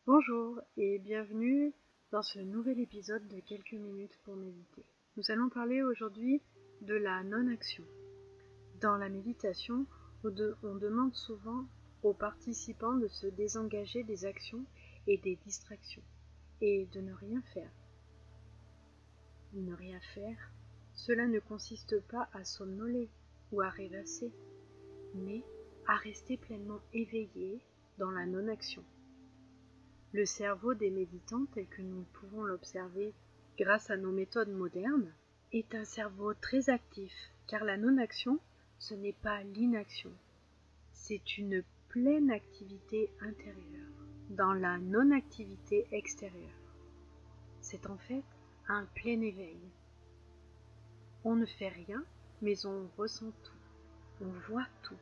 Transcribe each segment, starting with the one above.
Bonjour et bienvenue dans ce nouvel épisode de quelques minutes pour méditer. Nous allons parler aujourd'hui de la non-action. Dans la méditation, on demande souvent aux participants de se désengager des actions et des distractions et de ne rien faire. Ne rien faire, cela ne consiste pas à somnoler ou à rêvasser, mais à rester pleinement éveillé dans la non-action. Le cerveau des méditants, tel que nous pouvons l'observer grâce à nos méthodes modernes, est un cerveau très actif, car la non-action, ce n'est pas l'inaction, c'est une pleine activité intérieure, dans la non-activité extérieure. C'est en fait un plein éveil. On ne fait rien, mais on ressent tout, on voit tout,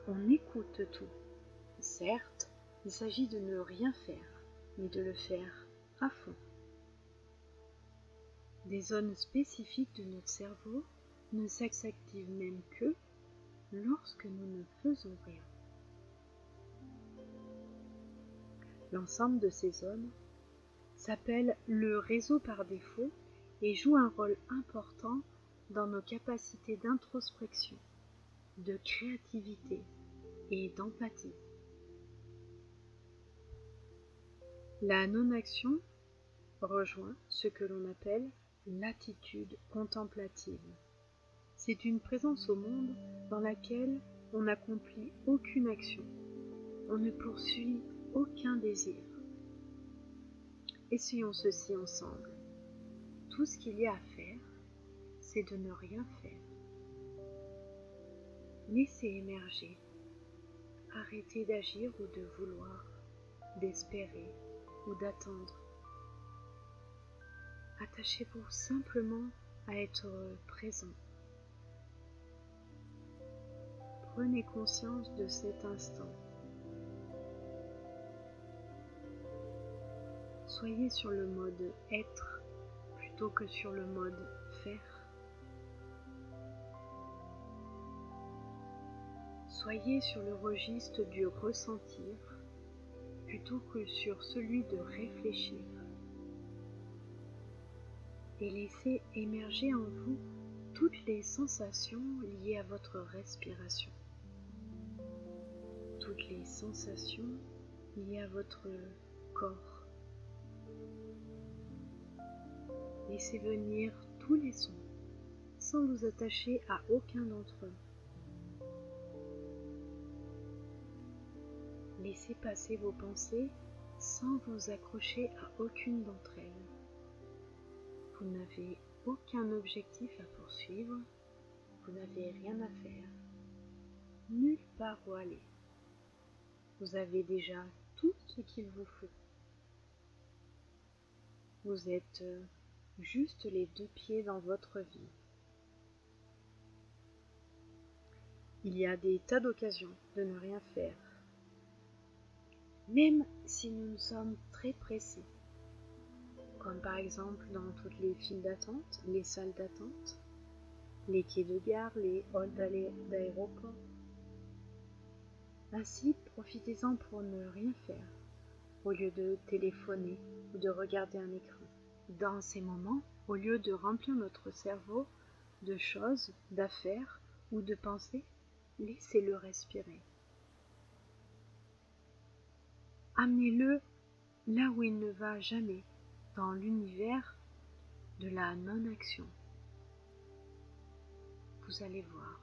on écoute tout. Certes, il s'agit de ne rien faire, mais de le faire à fond. Des zones spécifiques de notre cerveau ne s'activent même que lorsque nous ne faisons rien. L'ensemble de ces zones s'appelle le réseau par défaut et joue un rôle important dans nos capacités d'introspection, de créativité et d'empathie. La non-action rejoint ce que l'on appelle l'attitude contemplative. C'est une présence au monde dans laquelle on n'accomplit aucune action, on ne poursuit aucun désir. Essayons ceci ensemble. Tout ce qu'il y a à faire, c'est de ne rien faire. Laissez émerger. Arrêtez d'agir ou de vouloir, d'espérer ou d'attendre. Attachez-vous simplement à être présent. Prenez conscience de cet instant. Soyez sur le mode être plutôt que sur le mode faire. Soyez sur le registre du ressentir plutôt que sur celui de réfléchir. Et laissez émerger en vous toutes les sensations liées à votre respiration. Toutes les sensations liées à votre corps. Laissez venir tous les sons sans vous attacher à aucun d'entre eux. Laissez passer vos pensées sans vous accrocher à aucune d'entre elles. Vous n'avez aucun objectif à poursuivre, vous n'avez rien à faire, nulle part où aller. Vous avez déjà tout ce qu'il vous faut. Vous êtes juste les deux pieds dans votre vie. Il y a des tas d'occasions de ne rien faire, même si nous sommes très pressés, comme par exemple dans toutes les files d'attente, les salles d'attente, les quais de gare, les halls d'aéroport. Ainsi, profitez-en pour ne rien faire, au lieu de téléphoner ou de regarder un écran. Dans ces moments, au lieu de remplir notre cerveau de choses, d'affaires ou de pensées, laissez-le respirer. Amenez-le là où il ne va jamais, dans l'univers de la non-action. Vous allez voir,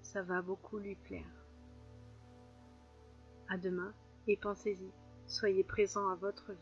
ça va beaucoup lui plaire. À demain et pensez-y, soyez présent à votre vie.